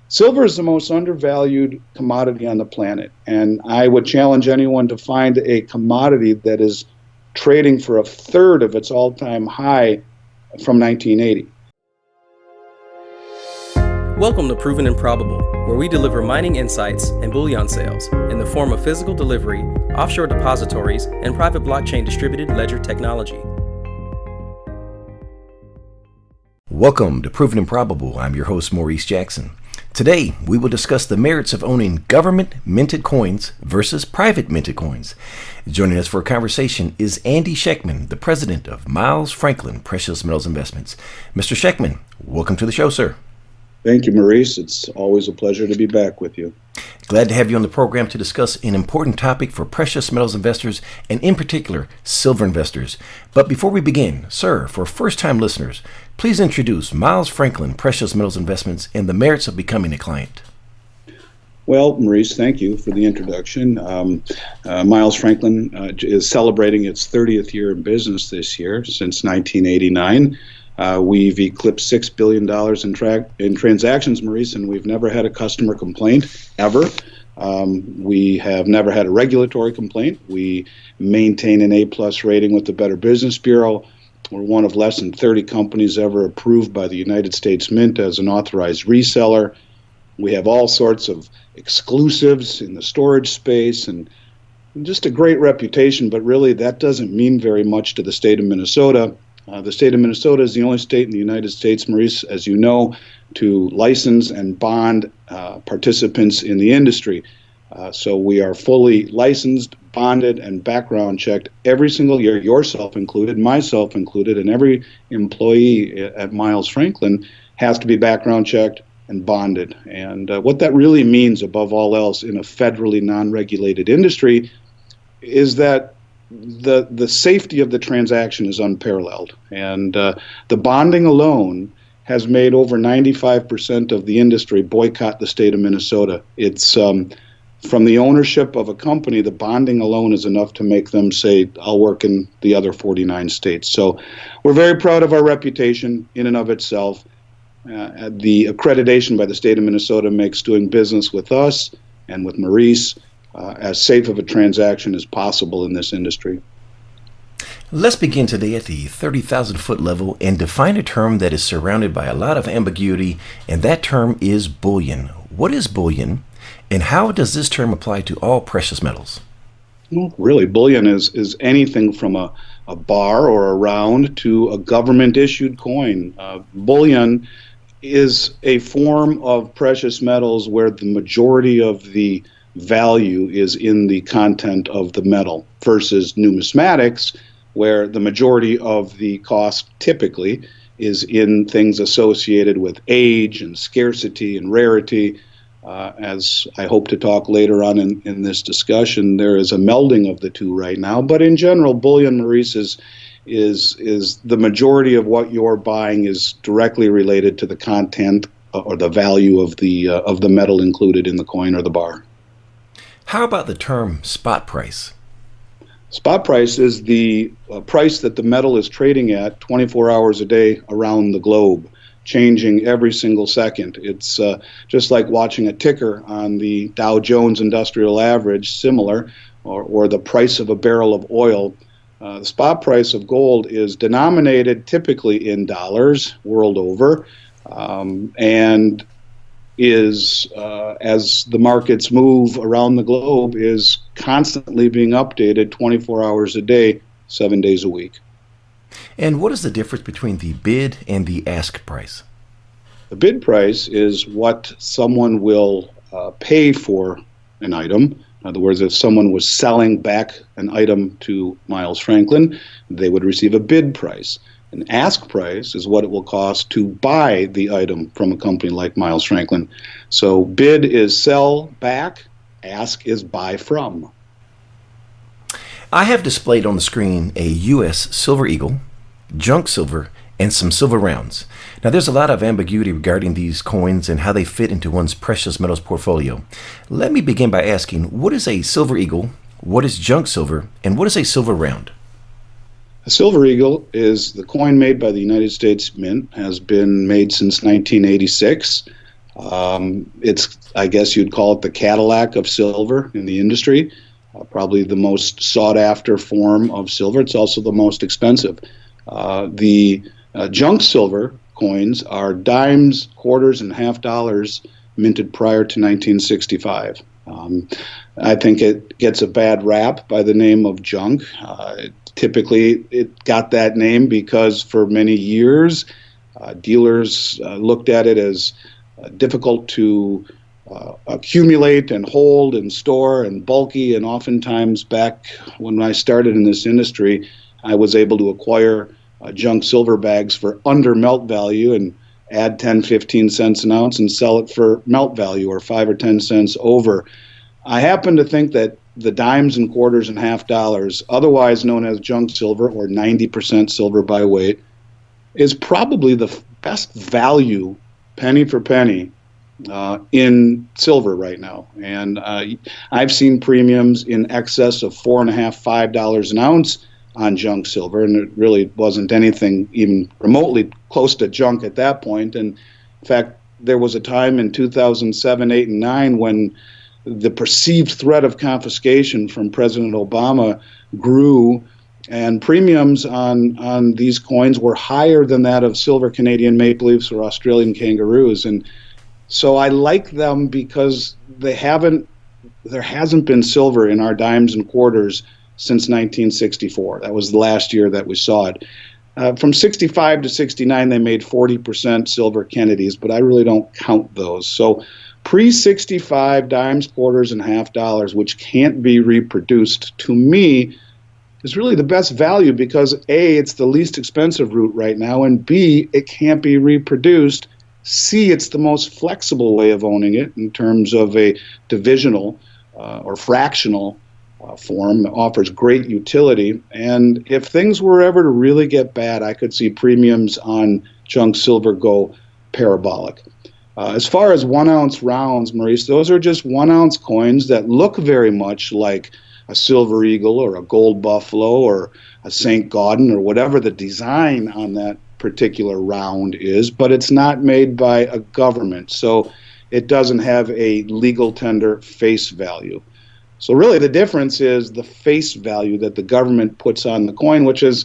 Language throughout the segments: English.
Silver is the most undervalued commodity on the planet, and I would challenge anyone to find a commodity that is trading for a third of its all-time high from 1980. Welcome to Proven and Probable, where we deliver mining insights and bullion sales in the form of physical delivery, offshore depositories, and private blockchain distributed ledger technology. Welcome to Proven and Probable. I'm your host, Maurice Jackson. Today, we will discuss the merits of owning government-minted coins versus private minted coins. Joining us for a conversation is Andy Schectman, the president of Miles Franklin Precious Metals Investments. Mr. Schectman, welcome to the show, sir. Thank you, Maurice. It's always a pleasure to be back with you. Glad to have you on the program to discuss an important topic for precious metals investors, and in particular, silver investors. But before we begin, sir, for first-time listeners, please introduce Miles Franklin Precious Metals Investments and the merits of becoming a client. Well, Maurice, thank you for the introduction. Miles Franklin is celebrating its 30th year in business this year, since 1989. We've eclipsed $6 billion in transactions, Maurice, and we've never had a customer complaint, ever. We have never had a regulatory complaint. We maintain an A-plus rating with the Better Business Bureau. We're one of less than 30 companies ever approved by the United States Mint as an authorized reseller. We have all sorts of exclusives in the storage space and just a great reputation, but really that doesn't mean very much to the state of Minnesota. The state of Minnesota is the only state in the United States, Maurice, as you know, to license and bond participants in the industry. So we are fully licensed, bonded, and background checked every single year, yourself included, myself included, and every employee at Miles Franklin has to be background checked and bonded. And what that really means, above all else, in a federally non-regulated industry is that the safety of the transaction is unparalleled, and the bonding alone has made over 95% of the industry boycott the state of Minnesota. It's from the ownership of a company, the bonding alone is enough to make them say, I'll work in the other 49 states. So we're very proud of our reputation in and of itself. The accreditation by the state of Minnesota makes doing business with us and with Maurice as safe of a transaction as possible in this industry. Let's begin today at the 30,000-foot level and define a term that is surrounded by a lot of ambiguity, and that term is bullion. What is bullion, and how does this term apply to all precious metals? Well, really, bullion is anything from a bar or a round to a government-issued coin. Bullion is a form of precious metals where the majority of the value is in the content of the metal versus numismatics, where the majority of the cost typically is in things associated with age and scarcity and rarity. As I hope to talk later on in this discussion, there is a melding of the two right now. But in general, bullion, Maurice, is the majority of what you're buying is directly related to the content or the value of the metal included in the coin or the bar. How about the term spot price? Spot price is the price that the metal is trading at 24 hours a day around the globe, changing every single second. It's just like watching a ticker on the Dow Jones Industrial Average, similar, or the price of a barrel of oil. The spot price of gold is denominated typically in dollars world over, and is, as the markets move around the globe, is constantly being updated 24 hours a day, 7 days a week. And what is the difference between the bid and the ask price? The bid price is what someone will pay for an item. In other words, if someone was selling back an item to Miles Franklin, they would receive a bid price. An ask price is what it will cost to buy the item from a company like Miles Franklin. So bid is sell back, ask is buy from. I have displayed on the screen a U.S. Silver Eagle, junk silver, and some silver rounds. Now, there's a lot of ambiguity regarding these coins and how they fit into one's precious metals portfolio. Let me begin by asking, what is a Silver Eagle, what is junk silver, and what is a silver round? A Silver Eagle is the coin made by the United States Mint, has been made since 1986. It's, I guess you'd call it the Cadillac of silver in the industry, probably the most sought after form of silver. It's also the most expensive. The junk silver coins are dimes, quarters, and half dollars minted prior to 1965. I think it gets a bad rap by the name of junk. Typically, it got that name because for many years, dealers looked at it as difficult to accumulate and hold and store and bulky. And oftentimes, back when I started in this industry, I was able to acquire junk silver bags for under melt value and add 10, 15 cents an ounce and sell it for melt value or 5 or 10 cents over. I happen to think that the dimes and quarters and half dollars, otherwise known as junk silver or 90% silver by weight, is probably the best value, penny for penny, in silver right now. And I've seen premiums in excess of $4.50, $5 an ounce on junk silver, and it really wasn't anything even remotely close to junk at that point. And in fact, there was a time in 2007, 8, and 9 when the perceived threat of confiscation from President Obama grew, and premiums on these coins were higher than that of silver Canadian maple leafs or Australian kangaroos. And so I like them because there hasn't been silver in our dimes and quarters since 1964. That was the last year that we saw it. From 65 to 69, they made 40% silver Kennedys, but I really don't count those. So pre-65 dimes, quarters, and half dollars, which can't be reproduced, to me, is really the best value because A, it's the least expensive route right now, and B, it can't be reproduced. C, it's the most flexible way of owning it in terms of a divisional or fractional form. It offers great utility. And if things were ever to really get bad, I could see premiums on junk silver go parabolic. As far as 1 ounce rounds, Maurice, those are just 1 ounce coins that look very much like a silver eagle or a gold buffalo or a St. Gaudens or whatever the design on that particular round is, but it's not made by a government, so it doesn't have a legal tender face value. So really the difference is the face value that the government puts on the coin, which is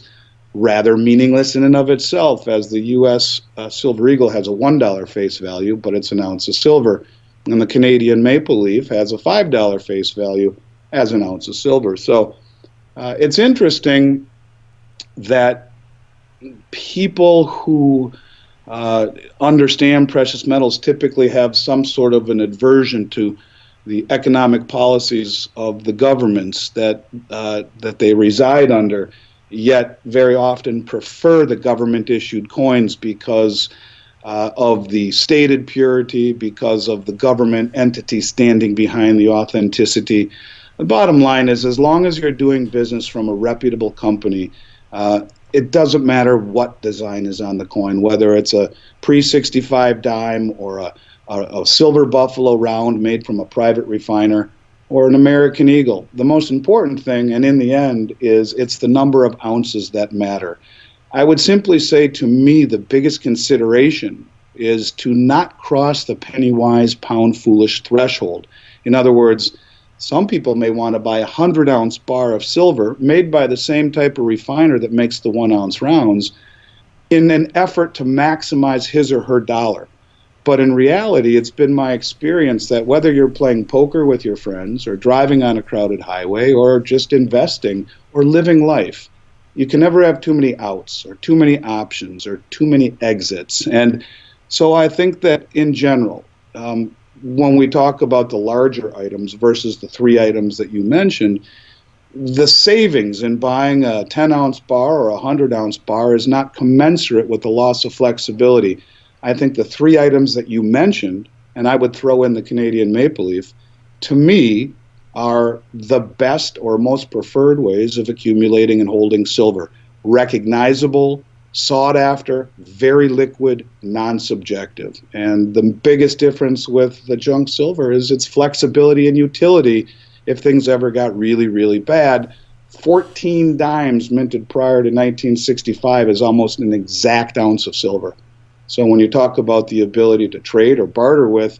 rather meaningless in and of itself, as the U.S. Silver Eagle has a $1 face value, but it's an ounce of silver, and the Canadian Maple Leaf has a $5 face value as an ounce of silver. So it's interesting that people who understand precious metals typically have some sort of an aversion to the economic policies of the governments that they reside under, yet very often prefer the government-issued coins because of the stated purity, because of the government entity standing behind the authenticity. The bottom line is, as long as you're doing business from a reputable company, it doesn't matter what design is on the coin, whether it's a pre-65 dime or a silver buffalo round made from a private refiner or an American Eagle. The most important thing, and in the end, is it's the number of ounces that matter. I would simply say, to me, the biggest consideration is to not cross the penny-wise, pound-foolish threshold. In other words, some people may want to buy a 100-ounce bar of silver made by the same type of refiner that makes the 1 ounce rounds in an effort to maximize his or her dollar. But in reality, it's been my experience that whether you're playing poker with your friends or driving on a crowded highway or just investing or living life, you can never have too many outs or too many options or too many exits. And so I think that in general, when we talk about the larger items versus the 3 items that you mentioned, the savings in buying a 10-ounce bar or a 100-ounce bar is not commensurate with the loss of flexibility. I think the 3 items that you mentioned, and I would throw in the Canadian Maple Leaf, to me are the best or most preferred ways of accumulating and holding silver. Recognizable, sought after, very liquid, non-subjective. And the biggest difference with the junk silver is its flexibility and utility if things ever got really, really bad. 14 dimes minted prior to 1965 is almost an exact ounce of silver. So when you talk about the ability to trade or barter with,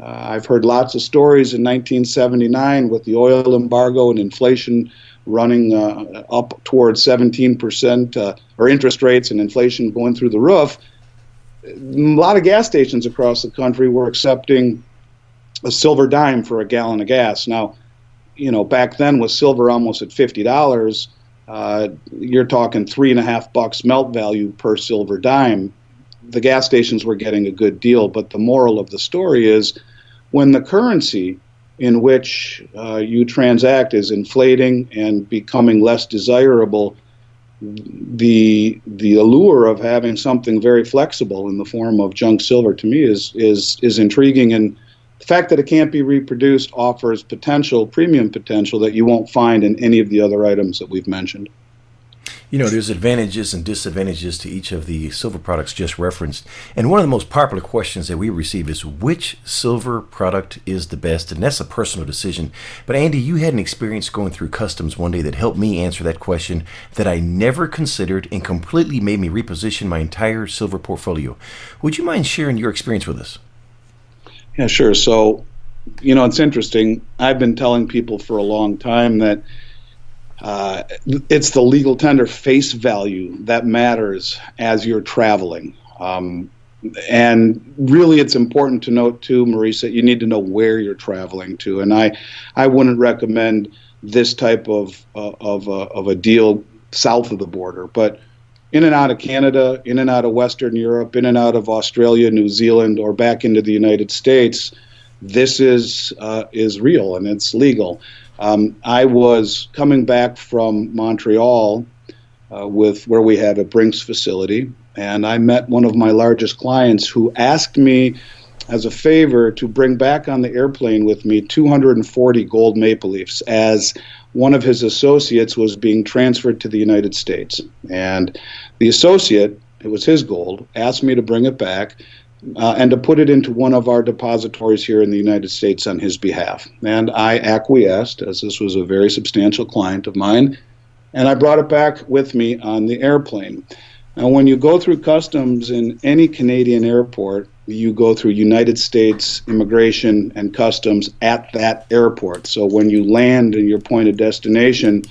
I've heard lots of stories in 1979 with the oil embargo and inflation running up towards 17%, or interest rates and inflation going through the roof. A lot of gas stations across the country were accepting a silver dime for a gallon of gas. Now, back then with silver almost at $50, you're talking $3.50 melt value per silver dime. The gas stations were getting a good deal, but the moral of the story is when the currency in which you transact is inflating and becoming less desirable, the allure of having something very flexible in the form of junk silver to me is intriguing, and the fact that it can't be reproduced offers premium potential that you won't find in any of the other items that we've mentioned. There's advantages and disadvantages to each of the silver products just referenced. And one of the most popular questions that we receive is which silver product is the best? And that's a personal decision. But Andy, you had an experience going through customs one day that helped me answer that question that I never considered and completely made me reposition my entire silver portfolio. Would you mind sharing your experience with us? Yeah, sure. So, it's interesting. I've been telling people for a long time that it's the legal tender face value that matters as you're traveling. And really, it's important to note, too, Maurice, that you need to know where you're traveling to. And I wouldn't recommend this type of a deal south of the border. But in and out of Canada, in and out of Western Europe, in and out of Australia, New Zealand, or back into the United States, this is real and it's legal. I was coming back from Montreal where we had a Brinks facility, and I met one of my largest clients who asked me as a favor to bring back on the airplane with me 240 gold maple leafs as one of his associates was being transferred to the United States. And the associate, it was his gold, asked me to bring it back and to put it into one of our depositories here in the United States on his behalf. And I acquiesced, as this was a very substantial client of mine, and I brought it back with me on the airplane. Now, when you go through customs in any Canadian airport, you go through United States Immigration and Customs at that airport. So when you land in your point of destination,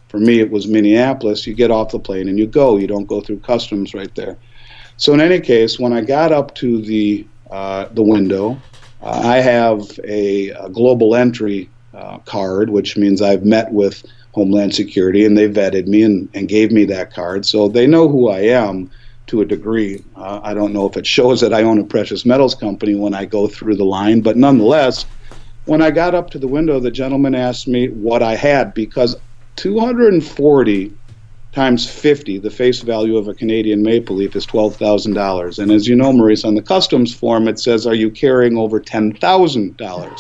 for me it was Minneapolis, you get off the plane and you go. You don't go through customs right there. So in any case, when I got up to the window, I have a global entry card, which means I've met with Homeland Security, and they vetted me and gave me that card. So they know who I am to a degree. I don't know if it shows that I own a precious metals company when I go through the line, but nonetheless, when I got up to the window, the gentleman asked me what I had, because 240 times 50, the face value of a Canadian maple leaf, is $12,000. And as you know, Maurice, on the customs form, it says, are you carrying over $10,000?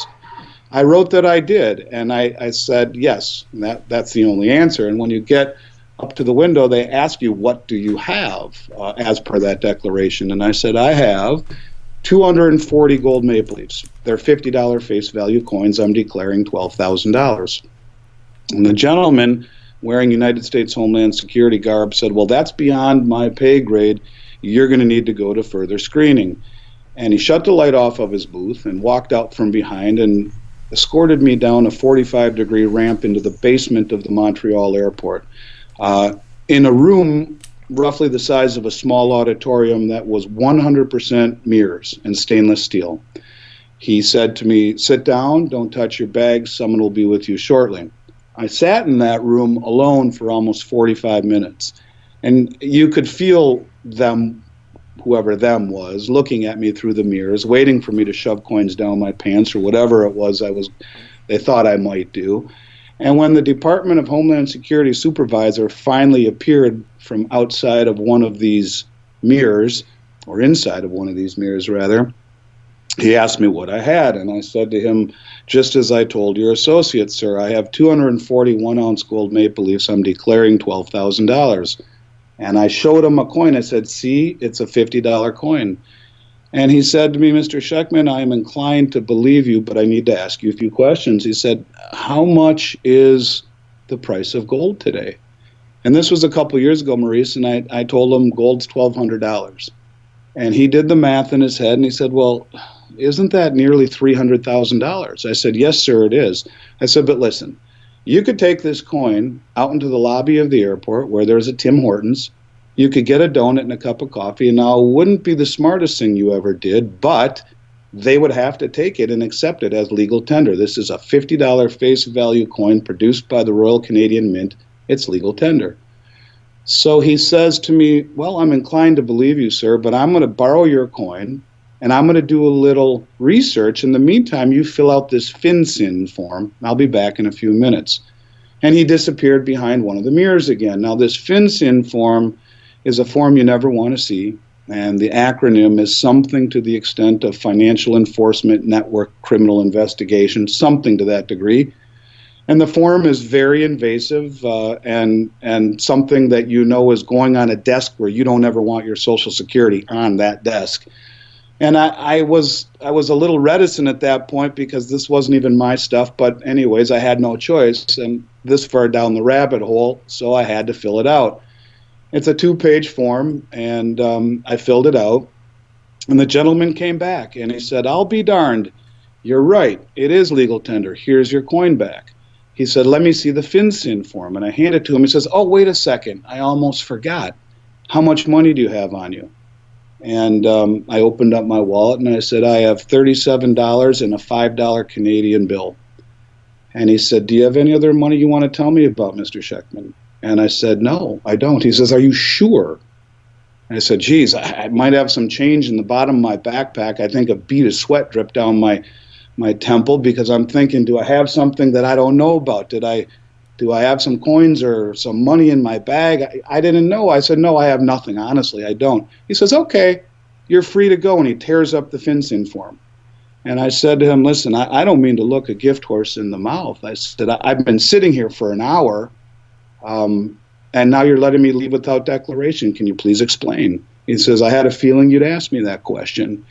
I wrote that I did, and I said yes, and that's the only answer. And when you get up to the window, they ask you, what do you have as per that declaration? And I said, I have 240 gold maple leafs. They're $50 face value coins. I'm declaring $12,000. And the gentleman, wearing United States Homeland Security garb, said, well, that's beyond my pay grade. You're going to need to go to further screening. And he shut the light off of his booth and walked out from behind and escorted me down a 45-degree ramp into the basement of the Montreal airport, in a room roughly the size of a small auditorium that was 100% mirrors and stainless steel. He said to me, sit down, don't touch your bags, someone will be with you shortly. I sat in that room alone for almost 45 minutes, and you could feel them, whoever them was, looking at me through the mirrors, waiting for me to shove coins down my pants or whatever it was they thought I might do. And when the Department of Homeland Security supervisor finally appeared from outside of one of these mirrors, or inside of one of these mirrors rather, he asked me what I had, and I said to him, just as I told your associate, sir, I have 240 one-ounce gold maple leafs. I'm declaring $12,000. And I showed him a coin. I said, see, it's a $50 coin. And he said to me, Mr. Schectman, I am inclined to believe you, but I need to ask you a few questions. He said, how much is the price of gold today? And this was a couple years ago, Maurice, and I told him gold's $1,200. And he did the math in his head, and he said, well, isn't that nearly $300,000? I said, yes, sir, it is. I said, but listen, you could take this coin out into the lobby of the airport where there's a Tim Hortons. You could get a donut and a cup of coffee, and now it wouldn't be the smartest thing you ever did, but they would have to take it and accept it as legal tender. This is a $50 face value coin produced by the Royal Canadian Mint. It's legal tender. So he says to me, well, I'm inclined to believe you, sir, but I'm going to borrow your coin, and I'm going to do a little research. In the meantime, you fill out this FinCEN form. I'll be back in a few minutes. And he disappeared behind one of the mirrors again. Now, this FinCEN form is a form you never want to see, and the acronym is something to the extent of Financial Enforcement Network Criminal Investigation, something to that degree. And the form is very invasive and something that you know is going on a desk where you don't ever want your Social Security on that desk. And I was a little reticent at that point because this wasn't even my stuff. But anyways, I had no choice, and this far down the rabbit hole, so I had to fill it out. It's a 2-page form, and I filled it out. And the gentleman came back, and he said, I'll be darned. You're right. It is legal tender. Here's your coin back. He said, let me see the FinCEN form. And I handed it to him. He says, oh, wait a second. I almost forgot. How much money do you have on you? And I opened up my wallet, and I said, I have $37 and a $5 Canadian bill. And he said, do you have any other money you want to tell me about, Mr. Schectman? And I said, no, I don't. He says, are you sure? And I said, geez, I might have some change in the bottom of my backpack. I think a bead of sweat dripped down my temple because I'm thinking, do I have something that I don't know about? Do I have some coins or some money in my bag? I didn't know. I said, no, I have nothing. Honestly, I don't. He says, okay, you're free to go. And he tears up the FinCEN form. And I said to him, listen, I don't mean to look a gift horse in the mouth. I said, I've been sitting here for an hour, and now you're letting me leave without declaration. Can you please explain? He says, I had a feeling you'd ask me that question.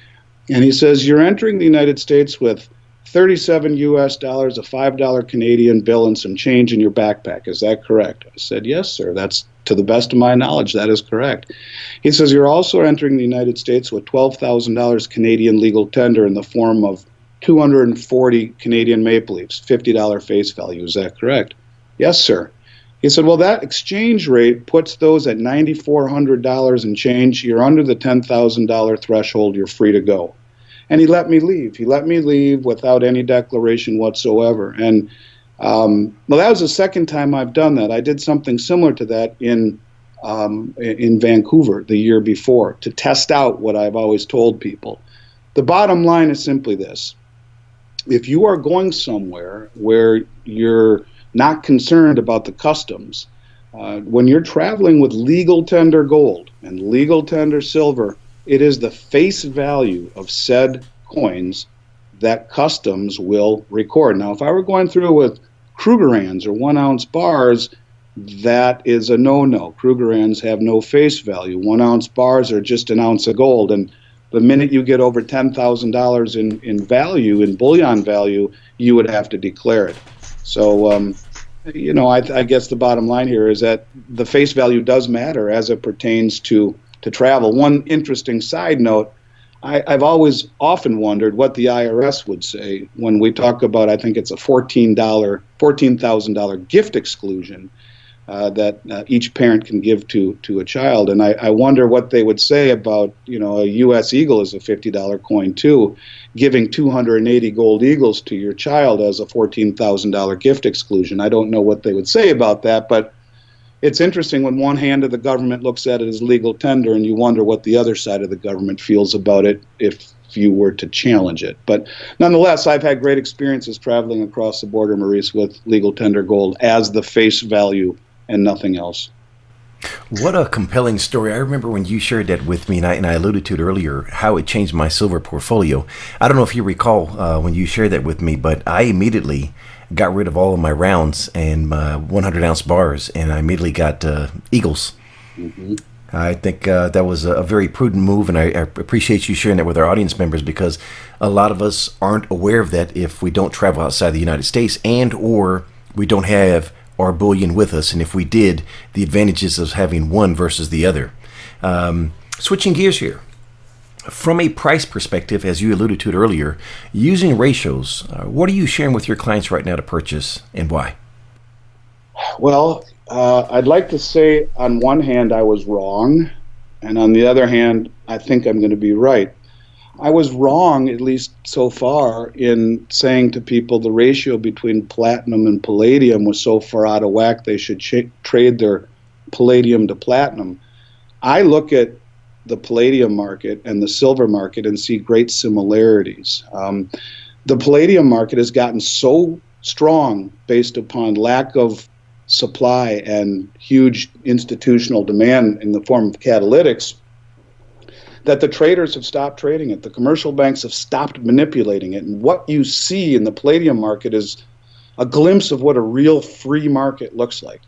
And he says, you're entering the United States with $37 US, a $5 Canadian bill, and some change in your backpack. Is that correct? I said, yes, sir. That's, to the best of my knowledge, that is correct. He says, you're also entering the United States with $12,000 Canadian legal tender in the form of 240 Canadian Maple Leafs, $50 face value. Is that correct? Yes, sir. He said, well, that exchange rate puts those at $9,400 and change. You're under the $10,000 threshold. You're free to go. And he let me leave. He let me leave without any declaration whatsoever. And well, that was the second time I've done that. I did something similar to that in Vancouver the year before to test out what I've always told people. The bottom line is simply this. If you are going somewhere where you're not concerned about the customs, when you're traveling with legal tender gold and legal tender silver, it is the face value of said coins that customs will record. Now, if I were going through with Krugerrands or 1-ounce bars, that is a no-no. Krugerrands have no face value. 1-ounce bars are just an ounce of gold. And the minute you get over $10,000 in value, in bullion value, you would have to declare it. So, I guess the bottom line here is that the face value does matter as it pertains to travel. One interesting side note, I've always often wondered what the IRS would say when we talk about, I think it's a $14,000 gift exclusion that each parent can give to a child. And I wonder what they would say about, a U.S. Eagle is a $50 coin too, giving 280 gold eagles to your child as a $14,000 gift exclusion. I don't know what they would say about that, but it's interesting when one hand of the government looks at it as legal tender and you wonder what the other side of the government feels about it if you were to challenge it. But nonetheless, I've had great experiences traveling across the border, Maurice, with legal tender gold as the face value and nothing else. What a compelling story. I remember when you shared that with me, and I alluded to it earlier, how it changed my silver portfolio. I don't know if you recall when you shared that with me, but I immediately got rid of all of my rounds and my 100-ounce bars, and I immediately got Eagles. Mm-hmm. I think that was a very prudent move, and I appreciate you sharing that with our audience members because a lot of us aren't aware of that if we don't travel outside the United States and or we don't have our bullion with us, and if we did, the advantages of having one versus the other. Switching gears here. From a price perspective, as you alluded to it earlier, using ratios, what are you sharing with your clients right now to purchase and why? Well, I'd like to say on one hand I was wrong, and on the other hand, I think I'm going to be right. I was wrong, at least so far, in saying to people the ratio between platinum and palladium was so far out of whack they should trade their palladium to platinum. I look at the palladium market and the silver market and see great similarities. The palladium market has gotten so strong based upon lack of supply and huge institutional demand in the form of catalytics that the traders have stopped trading it. The commercial banks have stopped manipulating it. And what you see in the palladium market is a glimpse of what a real free market looks like.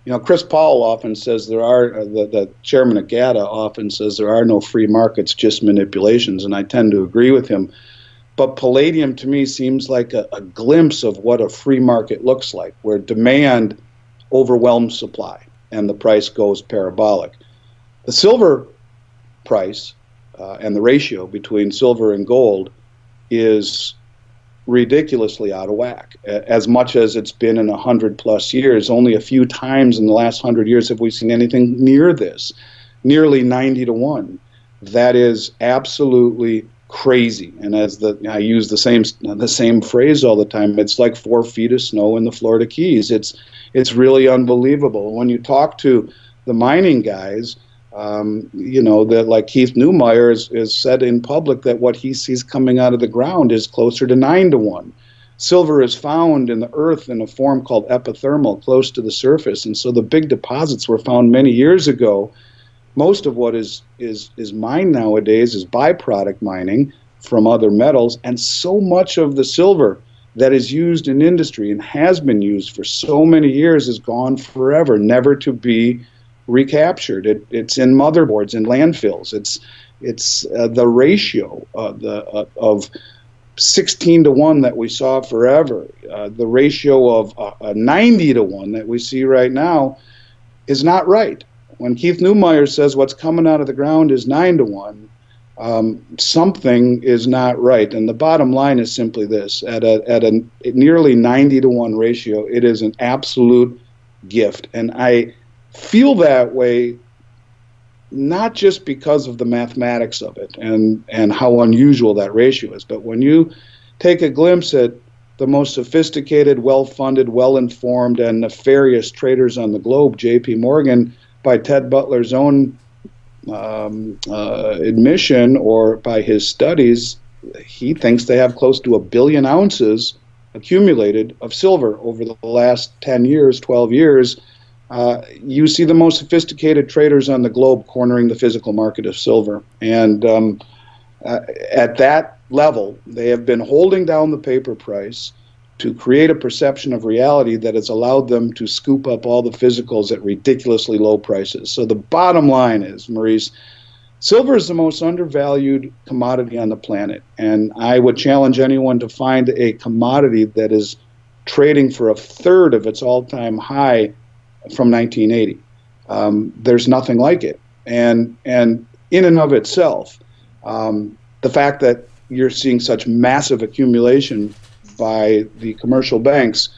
You know, Chris Powell often says the chairman of GATA often says there are no free markets, just manipulations, and I tend to agree with him. But palladium to me seems like a glimpse of what a free market looks like, where demand overwhelms supply and the price goes parabolic. The silver price and the ratio between silver and gold is ridiculously out of whack, as much as it's been in 100+ years. Only a few times in the last 100 years have we seen anything near this, nearly 90 to 1. That is absolutely crazy. And I use the same phrase all the time, it's like 4 feet of snow in the Florida Keys. It's really unbelievable. When you talk to the mining guys, that like Keith Neumeyer is said in public that what he sees coming out of the ground is closer to 9 to 1. Silver is found in the earth in a form called epithermal, close to the surface, and so the big deposits were found many years ago. Most of what is mined nowadays is byproduct mining from other metals, and so much of the silver that is used in industry and has been used for so many years is gone forever, never to be recaptured. It's in motherboards and landfills. It's the ratio of 16 to 1 that we saw forever. The ratio of 90 to 1 that we see right now is not right. When Keith Neumeyer says what's coming out of the ground is 9 to 1, something is not right. And the bottom line is simply this: at a nearly 90 to 1 ratio, it is an absolute gift. And I feel that way not just because of the mathematics of it and how unusual that ratio is, but when you take a glimpse at the most sophisticated, well-funded, well-informed, and nefarious traders on the globe, J.P. Morgan, by Ted Butler's own admission or by his studies, he thinks they have close to 1 billion ounces accumulated of silver over the last 10 years, 12 years. You see the most sophisticated traders on the globe cornering the physical market of silver. And at that level, they have been holding down the paper price to create a perception of reality that has allowed them to scoop up all the physicals at ridiculously low prices. So the bottom line is, Maurice, silver is the most undervalued commodity on the planet. And I would challenge anyone to find a commodity that is trading for a third of its all-time high from 1980. There's nothing like it. And in and of itself, the fact that you're seeing such massive accumulation by the commercial banks,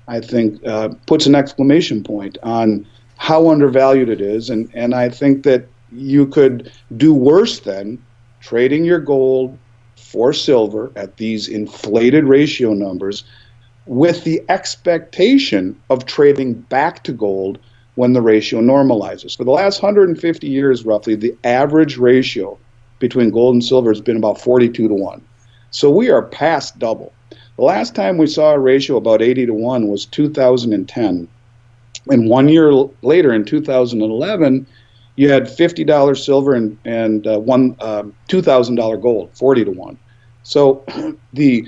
I think, puts an exclamation point on how undervalued it is. And I think that you could do worse than trading your gold for silver at these inflated ratio numbers with the expectation of trading back to gold when the ratio normalizes. For the last 150 years, roughly, the average ratio between gold and silver has been about 42 to 1. So we are past double. The last time we saw a ratio about 80 to 1 was 2010. And 1 year later, in 2011, you had $50 silver and $2,000 gold, 40 to 1. So the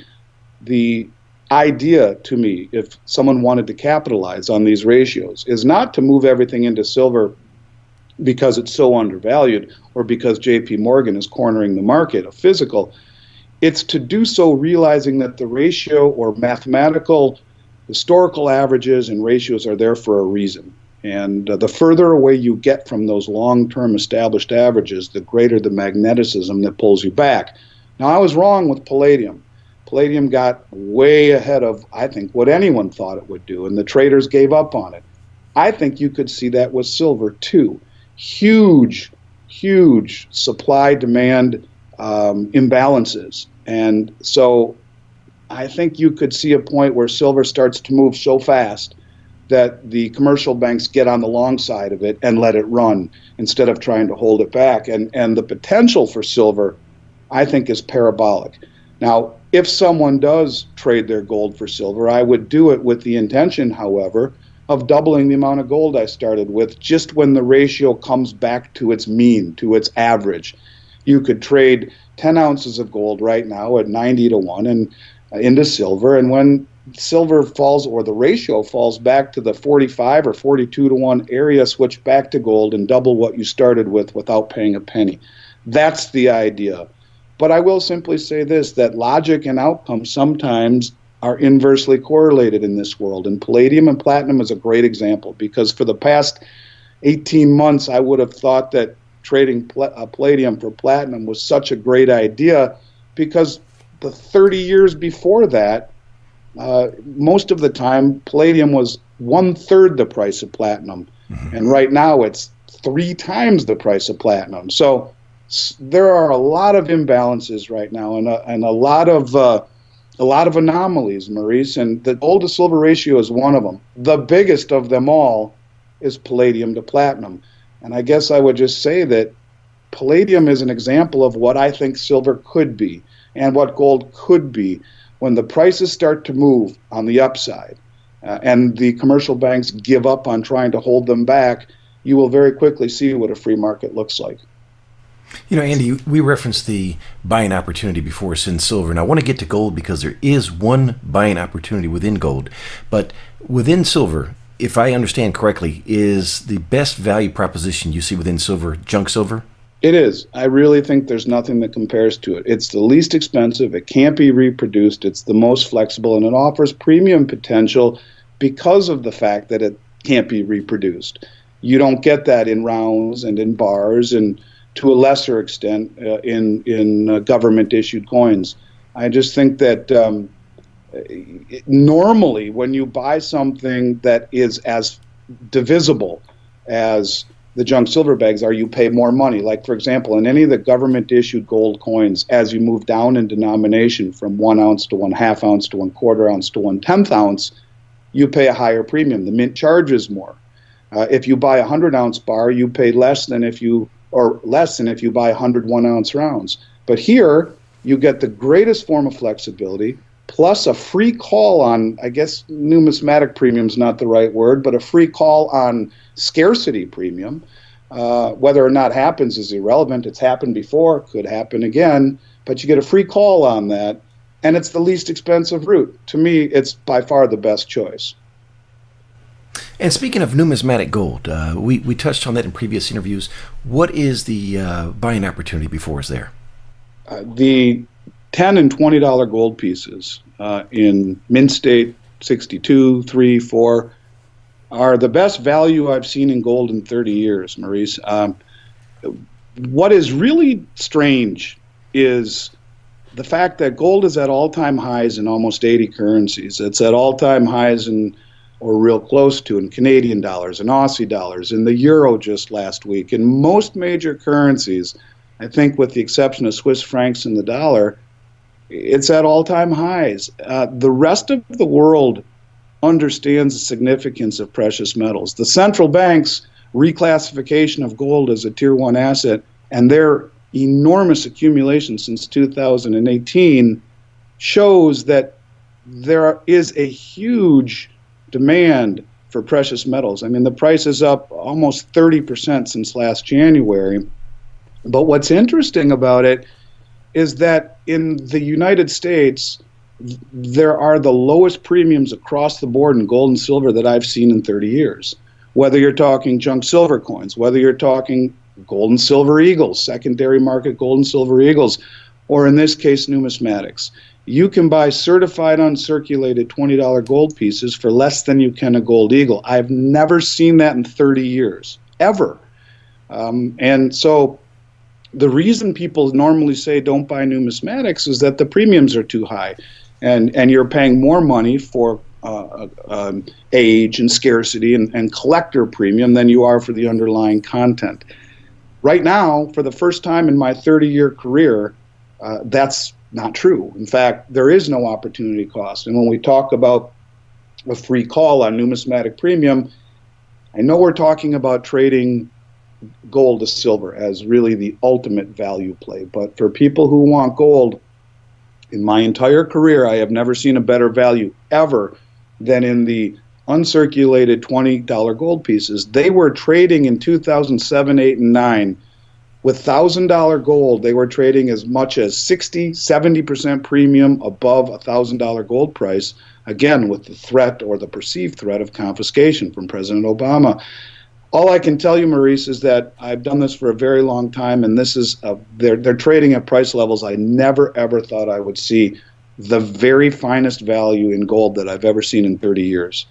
idea to me, if someone wanted to capitalize on these ratios, is not to move everything into silver because it's so undervalued or because JP Morgan is cornering the market of physical. It's to do so realizing that the ratio or mathematical historical averages and ratios are there for a reason. And the further away you get from those long-term established averages, the greater the magneticism that pulls you back. Now, I was wrong with palladium. Palladium got way ahead of, I think, what anyone thought it would do, and the traders gave up on it. I think you could see that with silver, too. Huge supply-demand imbalances. And so I think you could see a point where silver starts to move so fast that the commercial banks get on the long side of it and let it run instead of trying to hold it back. And the potential for silver, I think, is parabolic. Now, if someone does trade their gold for silver, I would do it with the intention, however, of doubling the amount of gold I started with just when the ratio comes back to its mean, to its average. You could trade 10 ounces of gold right now at 90 to 1 and into silver, and when silver falls, or the ratio falls back to the 45 or 42 to 1 area, switch back to gold and double what you started with without paying a penny. That's the idea. But I will simply say this, that logic and outcome sometimes are inversely correlated in this world. And palladium and platinum is a great example, because for the past 18 months, I would have thought that trading palladium for platinum was such a great idea, because the 30 years before that, most of the time, palladium was 1/3 the price of platinum. Mm-hmm. And right now, it's 3 times the price of platinum. So there are a lot of imbalances right now, and a lot of anomalies, Maurice, and the gold to silver ratio is one of them. The biggest of them all is palladium to platinum. And I guess I would just say that palladium is an example of what I think silver could be and what gold could be when the prices start to move on the upside and the commercial banks give up on trying to hold them back. You will very quickly see what a free market looks like. You know, Andy, we referenced the buying opportunity before us in silver, and I want to get to gold because there is one buying opportunity within gold. But within silver, if I understand correctly, is the best value proposition you see within silver junk silver? It is. I really think there's nothing that compares to it. It's the least expensive, it can't be reproduced, it's the most flexible, and it offers premium potential because of the fact that it can't be reproduced. You don't get that in rounds and in bars, and to a lesser extent in government-issued coins. I just think that normally when you buy something that is as divisible as the junk silver bags are, you pay more money. Like, for example, in any of the government-issued gold coins, as you move down in denomination from 1 ounce to 1/2 ounce to 1/4 ounce to 1/10 ounce, you pay a higher premium. The mint charges more. If you buy a 100-ounce bar, you pay less than if you buy 100 1-ounce rounds. But here, you get the greatest form of flexibility, plus a free call on, I guess numismatic premium is not the right word, but a free call on scarcity premium. Whether or not happens is irrelevant. It's happened before, could happen again, but you get a free call on that, and it's the least expensive route. To me, it's by far the best choice. And speaking of numismatic gold, we touched on that in previous interviews. What is the buying opportunity before us there? The $10 and $20 gold pieces in mint state 62, 3, 4 are the best value I've seen in gold in 30 years, Maurice. What is really strange is the fact that gold is at all-time highs in almost 80 currencies. It's at all-time highs or real close to, in Canadian dollars and Aussie dollars, in the euro just last week. In most major currencies, I think with the exception of Swiss francs and the dollar, it's at all-time highs. The rest of the world understands the significance of precious metals. The central banks' reclassification of gold as a Tier 1 asset and their enormous accumulation since 2018 shows that there is a huge demand for precious metals. I mean, the price is up almost 30% since last January. But what's interesting about it is that in the United States, there are the lowest premiums across the board in gold and silver that I've seen in 30 years. Whether you're talking junk silver coins, whether you're talking gold and silver eagles, secondary market gold and silver eagles, or in this case, numismatics. you can buy certified uncirculated $20 gold pieces for less than you can a gold eagle. I've never seen that in 30 years, ever. And so the reason people normally say don't buy numismatics is that the premiums are too high, and you're paying more money for age and scarcity and collector premium than you are for the underlying content. Right now, for the first time in my 30-year career, that's not true. In fact, there is no opportunity cost. And when we talk about a free call on numismatic premium, I know we're talking about trading gold to silver as really the ultimate value play. But for people who want gold, in my entire career, I have never seen a better value ever than in the uncirculated $20 gold pieces. They were trading in 2007, 8, and 9 with $1,000 gold. They were trading as much as 60, 70% premium above $1,000 gold price, again, with the threat or the perceived threat of confiscation from President Obama. All I can tell you, Maurice, is that I've done this for a very long time, and this is they're trading at price levels I never, ever thought I would see. The very finest value in gold that I've ever seen in 30 years.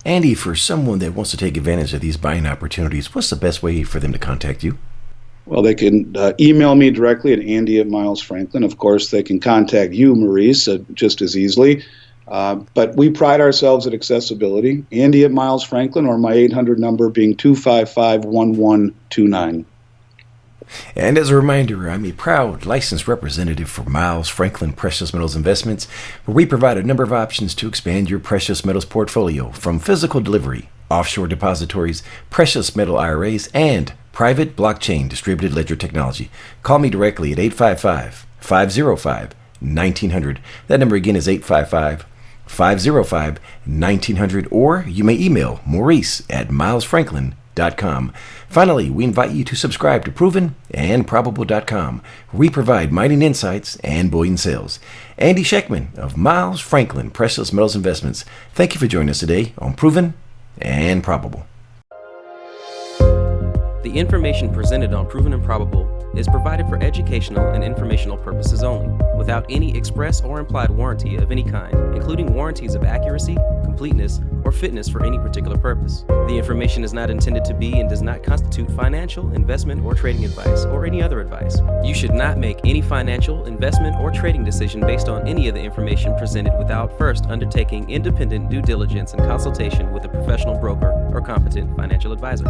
Andy, for someone that wants to take advantage of these buying opportunities, what's the best way for them to contact you? Well, they can email me directly at Andy@MilesFranklin. Of course, they can contact you, Maurice, just as easily. But we pride ourselves at accessibility. Andy@MilesFranklin, or my 800 number being 255-1129. And as a reminder, I'm a proud licensed representative for Miles Franklin Precious Metals Investments, where we provide a number of options to expand your precious metals portfolio, from physical delivery, offshore depositories, precious metal IRAs, and private blockchain distributed ledger technology. Call me directly at 855-505-1900. That number again is 855-505-1900, or you may email Maurice@milesfranklin.com. Finally, we invite you to subscribe to Proven and Probable.com, where we provide mining insights and bullion sales. Andy Schectman of Miles Franklin Precious Metals Investments, thank you for joining us today on Proven and Probable. The information presented on Proven and Probable is provided for educational and informational purposes only, without any express or implied warranty of any kind, including warranties of accuracy, completeness, or fitness for any particular purpose. The information is not intended to be and does not constitute financial, investment, or trading advice, or any other advice. You should not make any financial, investment, or trading decision based on any of the information presented without first undertaking independent due diligence and consultation with a professional broker or competent financial advisor.